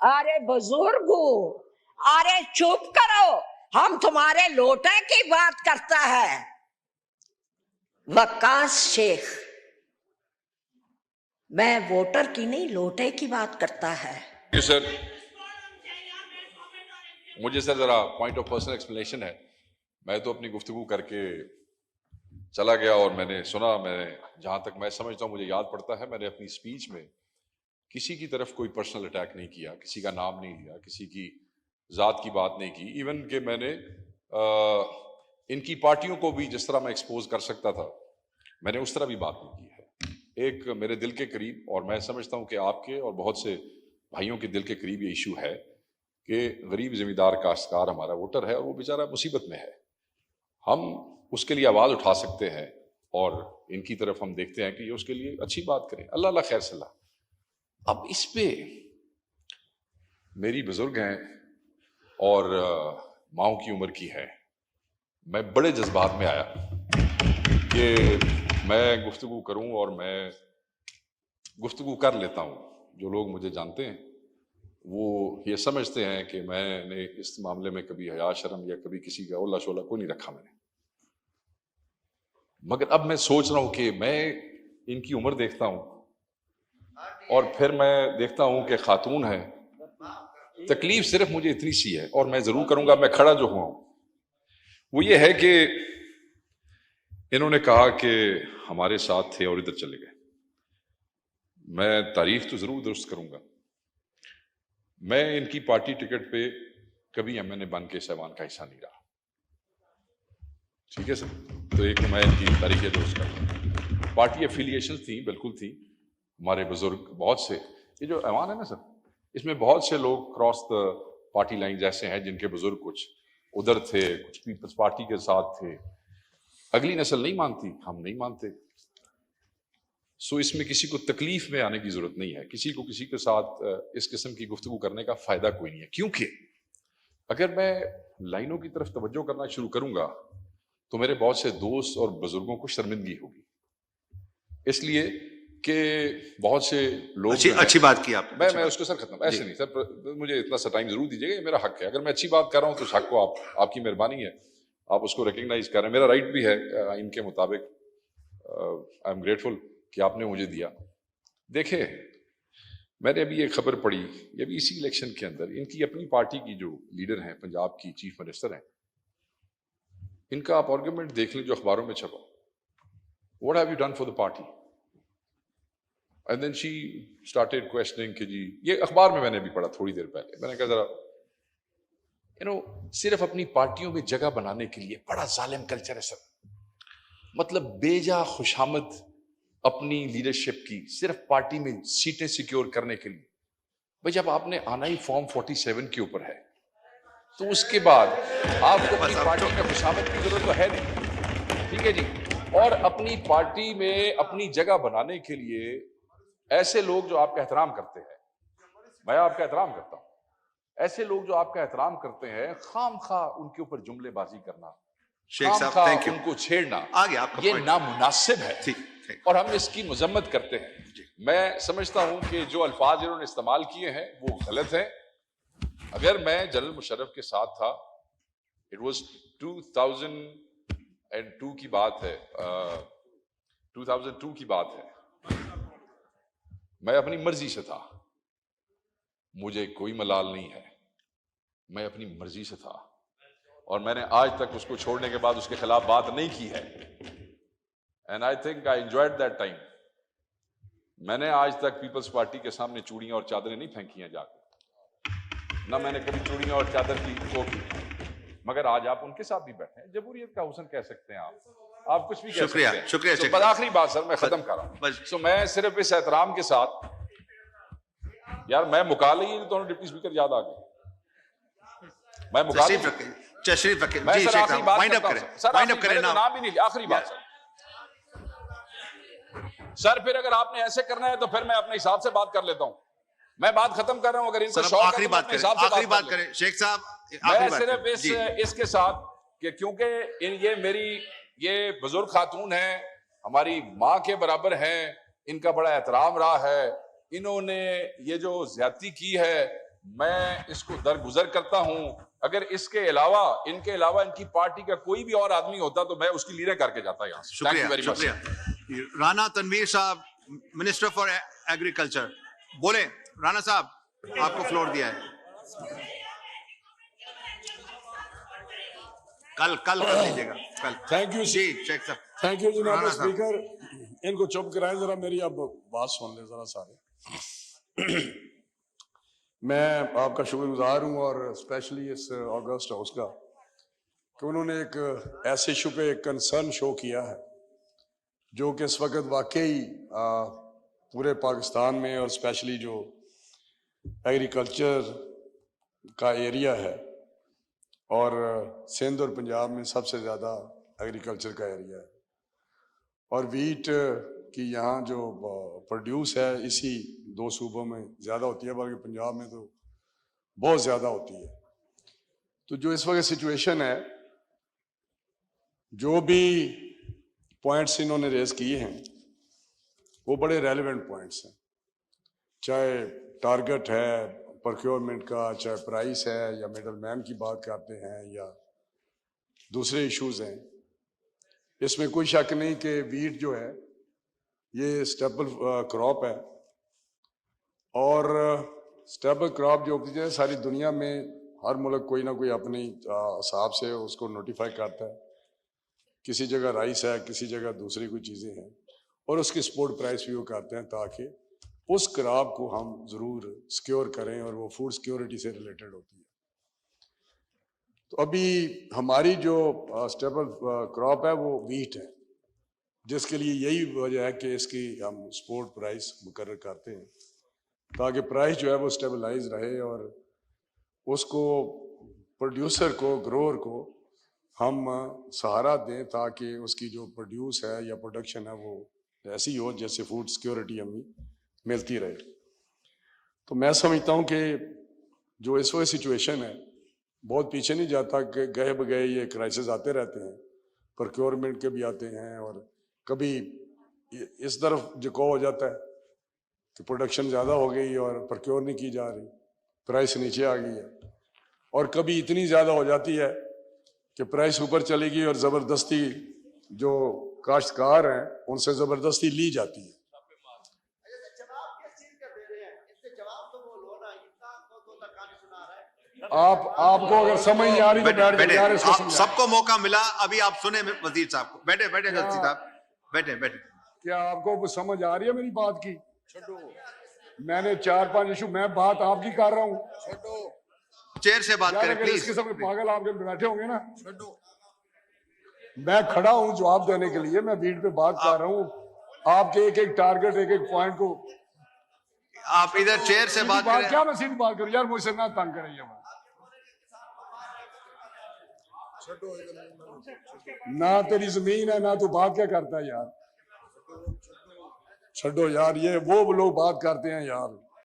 अरे बुजुर्गो, अरे चुप करो, हम तुम्हारे लोटे की बात करता है। वक्कास शेख, मैं वोटर की नहीं लोटे की बात करता है। सर, मुझे सर जरा पॉइंट ऑफ पर्सनल एक्सप्लेनेशन है। मैं तो अपनी गुफ्तगू करके चला गया और मैंने सुना, मैंने जहां तक मैं समझता हूं, मुझे याद पड़ता है, मैंने अपनी स्पीच में किसी की तरफ कोई पर्सनल अटैक नहीं किया, किसी का नाम नहीं लिया, किसी की जात की बात नहीं की। इवन कि मैंने इनकी पार्टियों को भी जिस तरह मैं एक्सपोज कर सकता था, मैंने उस तरह भी बात नहीं की है। एक मेरे दिल के करीब, और मैं समझता हूं कि आपके और बहुत से भाइयों के दिल के करीब ये इशू है कि गरीब जिम्मेदार काश्तकार हमारा वोटर है और वो बेचारा मुसीबत में है। हम उसके लिए आवाज उठा सकते हैं और इनकी तरफ हम देखते हैं कि ये उसके लिए अच्छी बात करें। अल्लाह अल्लाह खैर सलाह। अब इस पे मेरी बुजुर्ग हैं और माओ की उम्र की है, मैं बड़े जज्बात में आया कि मैं गुफ्तगू करूं, और मैं गुफ्तगू कर लेता हूं। जो लोग मुझे जानते हैं वो ये समझते हैं कि मैंने इस मामले में कभी हया शर्म या कभी किसी का ओला शोला को नहीं रखा मैंने। मगर अब मैं सोच रहा हूं कि मैं इनकी उम्र देखता हूं और फिर मैं देखता हूं कि खातून है। तकलीफ सिर्फ मुझे इतनी सी है, और मैं जरूर करूंगा, मैं खड़ा जो हुआ हूं वो ये है कि इन्होंने कहा कि हमारे साथ थे और इधर चले गए। मैं तारीफ तो जरूर दुरुस्त करूंगा। मैं इनकी पार्टी टिकट पे कभी एमएनए बन के सहवान का हिस्सा नहीं रहा, ठीक है सर। तो एक मैं इनकी तारीखें दुरुस्त कर, पार्टी एफिलिएशन थी, बिल्कुल थी। हमारे बुजुर्ग बहुत से, ये जो ऐवान है ना सर, इसमें बहुत से लोग क्रॉस द पार्टी लाइन जैसे हैं, जिनके बुजुर्ग कुछ उधर थे, कुछ पीपल्स पार्टी के साथ थे। अगली नस्ल नहीं मानती, हम नहीं मानते। सो इसमें किसी को तकलीफ में आने की जरूरत नहीं है। किसी को किसी के साथ इस किस्म की गुफ्तगू करने का फायदा कोई नहीं है, क्योंकि अगर मैं लाइनों की तरफ तवज्जो करना शुरू करूंगा तो मेरे बहुत से दोस्त और बुजुर्गों को शर्मिंदगी होगी, इसलिए कि बहुत से लोग अच्छी बात की आपने। मैं उसको सर खत्म ऐसे नहीं सर, मुझे इतना सा टाइम जरूर दीजिएगा, ये मेरा हक है। अगर मैं अच्छी बात कर रहा हूं तो उस हक को आपकी मेहरबानी है, आप उसको रिकग्नाइज कर रहे हैं, मेरा राइट भी है आइन के मुताबिक। आई एम ग्रेटफुल कि आपने मुझे दिया। देखे, मैंने अभी एक खबर पढ़ी, ये भी इसी इलेक्शन के अंदर, इनकी अपनी पार्टी की जो लीडर हैं, पंजाब की चीफ मिनिस्टर हैं, इनका आप आर्गुमेंट देख लें जो अखबारों में छपा। What have you done for the party? And then she started questioning कि जी, ये अखबार में मैंने भी पढ़ा थोड़ी देर पहले। मैंने कहा जरा सिर्फ अपनी पार्टियों में जगह बनाने के लिए बड़ा जालिम कल्चर है सर। मतलब बेजा खुशामद अपनी लीडरशिप की, सिर्फ पार्टी में सीटें सिक्योर करने के लिए। भाई जब आपने आना ही फॉर्म 47 के ऊपर है तो उसके बाद आपको अपनी पार्टी में खुशामद की जरूरत तो है नहीं, ठीक है जी। और अपनी पार्टी में अपनी जगह बनाने के लिए ऐसे लोग जो आपका एहतराम करते हैं, मैं आपका एहतराम करता हूं, ऐसे लोग जो आपका एहतराम करते हैं, खाम खा उनके ऊपर जुमलेबाजी करना, शेख साहब थैंक यू, उनको छेड़ना, आगे आपका ये नामुनासिब है। ठीक, और हम इसकी मजम्मत करते हैं। मैं समझता हूं कि जो अल्फाज इन्होंने इस्तेमाल किए हैं वो गलत हैं। अगर मैं जनरल मुशर्रफ के साथ था, इट वाज 2002 की बात है, 2002 की बात है, मैं अपनी मर्जी से था, मुझे कोई मलाल नहीं है, मैं अपनी मर्जी से था और मैंने आज तक उसको छोड़ने के बाद उसके खिलाफ बात नहीं की है। And I think I enjoyed that time. मैंने आज तक पीपल्स पार्टी के सामने चूड़ियां और चादरें नहीं फेंकी हैं जाकर, ना मैंने कभी चूड़ियां और चादर की की। मगर आज आप उनके साथ भी बैठे हैं, जमहूरियत का हुस्न कह सकते हैं आप कुछ भी कह सकते हैं। शुक्रिया। बस आखिरी बात सर, मैं खत्म कर रहा हूं। सो मैं सिर्फ इस एहतराम के साथ, यार मैं मुकाल ही तो डिप्टी स्पीकर याद आ गए, मैं मुकाल तशरीफ रखें मैं जी, सर आखिरी बात वाइंड अप करें ना, नाम भी नहीं लिया, आखिरी बात सर। फिर अगर आपने ऐसे करना है तो फिर मैं अपने हिसाब से बात कर लेता हूं, मैं बात खत्म कर रहा हूं। अगर इनको शौक है आखिरी बात करें शेख साहब, मैं सिर्फ इसके साथ कि क्योंकि ये बुजुर्ग खातून है, हमारी माँ के बराबर हैं, इनका बड़ा एहतराम रहा है, इन्होंने ये जो ज्यादती की है मैं इसको दरगुजर करता हूं। अगर इसके अलावा इनकी पार्टी का कोई भी और आदमी होता तो मैं उसकी लीडर करके जाता यहाँ से। Thank you very much. शुक्रिया। राणा तनवीर साहब, मिनिस्टर फॉर एग्रीकल्चर, बोले। राणा साहब, आपको फ्लोर दिया है। कल कर लीजिएगा कल। थैंक यू जी शेख साहब। थैंक यू जनाब राणा साहब। स्पीकर। इनको चुप कराएं जरा, मेरी अब बात सुन ले जरा सारे। मैं आपका शुक्रगुजार हूं और स्पेशली इस ऑगस्ट हाउस का कि उन्होंने एक ऐसे इशू पे कंसर्न शो किया है जो कि इस वक्त वाकई पूरे पाकिस्तान में और स्पेशली जो एग्रीकल्चर का एरिया है और सिंध और पंजाब में सबसे ज़्यादा एग्रीकल्चर का एरिया है और वीट की यहाँ जो प्रोड्यूस है इसी दो सूबों में ज़्यादा होती है, बल्कि पंजाब में तो बहुत ज़्यादा होती है। तो जो इस वक्त सिचुएशन है, जो भी पॉइंट्स इन्होंने रेज किए हैं वो बड़े रेलेवेंट पॉइंट्स हैं, चाहे टारगेट है प्रोक्योरमेंट का, चाहे प्राइस है या मिडल मैन की बात करते हैं या दूसरे इश्यूज हैं। इसमें कोई शक नहीं कि वीट जो है ये स्टेपल क्रॉप है और स्टेपल क्रॉप जो होती है सारी दुनिया में हर मुल्क कोई ना कोई अपने हिसाब से उसको नोटिफाई करता है। किसी जगह राइस है, किसी जगह दूसरी कोई चीज़ें हैं और उसकी एक्सपोर्ट प्राइस भी वो करते हैं ताकि उस क्रॉप को हम ज़रूर सिक्योर करें और वो फूड सिक्योरिटी से रिलेटेड होती है। तो अभी हमारी जो स्टेपल क्रॉप है वो वीट है, जिसके लिए यही वजह है कि इसकी हम एक्सपोर्ट प्राइस मुकर्रर करते हैं ताकि प्राइस जो है वो स्टेबलाइज रहे और उसको प्रोड्यूसर को, ग्रोअर को हम सहारा दें ताकि उसकी जो प्रोड्यूस है या प्रोडक्शन है वो ऐसी हो जैसे फूड सिक्योरिटी हमें मिलती रहे। तो मैं समझता हूँ कि जो इस वक्त सिचुएशन है बहुत पीछे नहीं जाता कि गए बगए ये क्राइसिस आते रहते हैं, प्रोक्योरमेंट के भी आते हैं और कभी इस तरफ झुकाव हो जाता है कि प्रोडक्शन ज़्यादा हो गई और प्रोक्योर नहीं की जा रही, प्राइस नीचे आ गई है, और कभी इतनी ज़्यादा हो जाती है कि प्राइस ऊपर चलेगी और ज़बरदस्ती जो काश्तकार हैं उनसे ज़बरदस्ती ली जाती है। आपको अगर समझ नहीं आ रही तो बैठ जाइए, इसको आप समझाएं। सबको मौका मिला, अभी आप सुने वजीर साहब को। बैठे जल्दी साहब, बैठे। क्या आपको समझ आ रही है मेरी बात की? मैंने 4-5 इशू, मैं बात आपकी कर रहा हूँ। चेयर से बात करें अगर प्लीज। इस किस्म के पागल आपके बैठे होंगे ना, मैं खड़ा हूँ जवाब देने के लिए, मैं वीट पे बात कर रहा हूँ। आपके एक एक टारगेट, एक एक पॉइंट को आप इधर चेयर से बात करें। क्या मैं सीधी बात करूँ यार, मुझसे ना तंग करें। ना तेरी जमीन है ना तू बात क्या करता है यार। छोड़ो यार, ये वो लोग बात करते हैं यार।